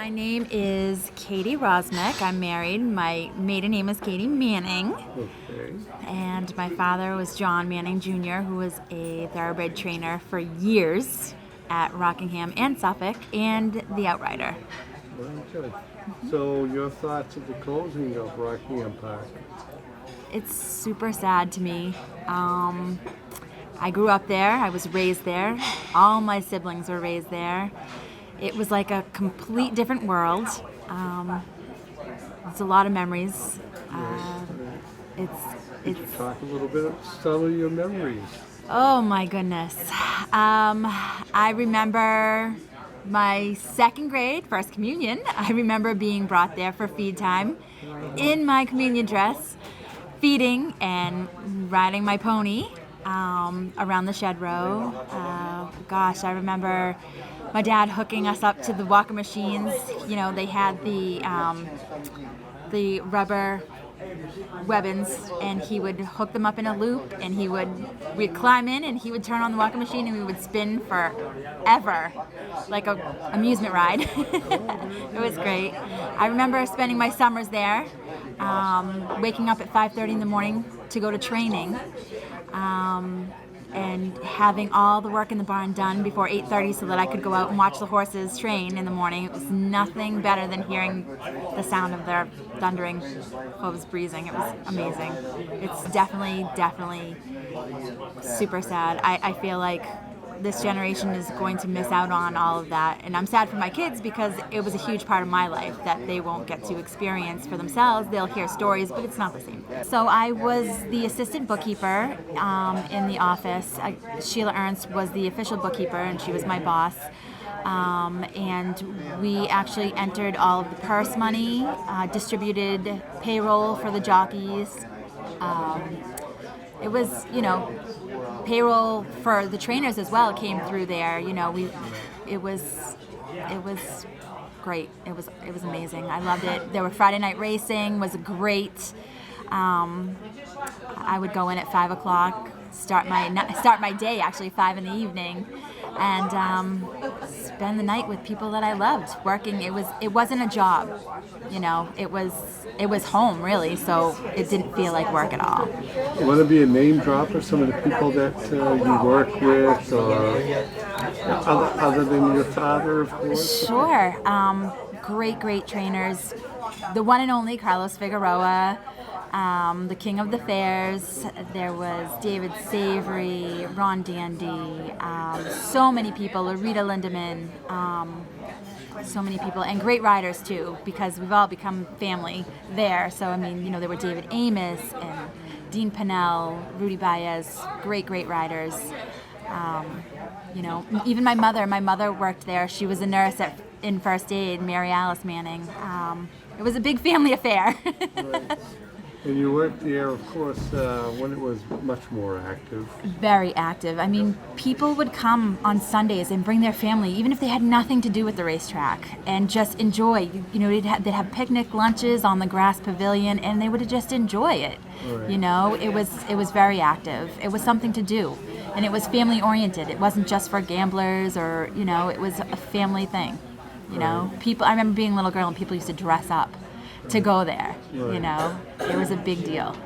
My name is Katie Rozumek. I'm married. My maiden name is Katie Manning. Okay. And my father was John Manning Jr., who was a thoroughbred trainer for years at Rockingham and Suffolk and the Outrider. Very good. So your thoughts of the closing of Rockingham Park? It's super sad to me. I grew up there. I was raised there. All my siblings were raised there. It was like a complete different world. It's a lot of memories. Could you talk a little bit of some of your memories? Oh my goodness. I remember my second grade, first communion. I remember being brought there for feed time in my communion dress, feeding and riding my pony around the shed row. I remember my dad hooking us up to the walker machines. You know, they had the rubber webbons, and he would hook them up in a loop, and we'd climb in, and he would turn on the walker machine, and we would spin forever, like a amusement ride. It was great. I remember spending my summers there, waking up at 5:30 in the morning to go to training, and having all the work in the barn done before 8:30 so that I could go out and watch the horses train in the morning. It was nothing better than hearing the sound of their thundering hooves breezing. It was amazing. It's definitely super sad. I feel like this generation is going to miss out on all of that, and I'm sad for my kids because it was a huge part of my life that they won't get to experience for themselves. They'll hear stories, but it's not the same. So I was the assistant bookkeeper in the office. Sheila Ernst was the official bookkeeper, and she was my boss. And we actually entered all of the purse money, distributed payroll for the jockeys. It was, payroll for the trainers as well came through there. It was great. It was amazing. I loved it. There were Friday night racing was great. I would go in at 5 o'clock, start my day actually 5 in the evening, and spend the night with people that I loved. Working, it wasn't a job, it was home really, so it didn't feel like work at all. You want to be a name drop for some of the people that you work with, or other than your father, of course? Sure. Great trainers. The one and only Carlos Figueroa, the king of the fairs. There was David Savory, Ron Dandee, so many people, Rita Lindemann, so many people, and great riders too, because we've all become family there. So there were David Amos and Dean Pennell, Rudy Baez, great riders. Even my mother worked there. She was a nurse in first aid, Mary Alice Manning. It was a big family affair. Right. And you worked there, of course, when it was much more active. Very active. People would come on Sundays and bring their family, even if they had nothing to do with the racetrack, and just enjoy. They'd have picnic lunches on the grass pavilion, and they would just enjoy it. Right. It was very active. It was something to do, and it was family oriented. It wasn't just for gamblers, or it was a family thing. Right. People. I remember being a little girl, and people used to dress up to go there. Right. It was a big deal.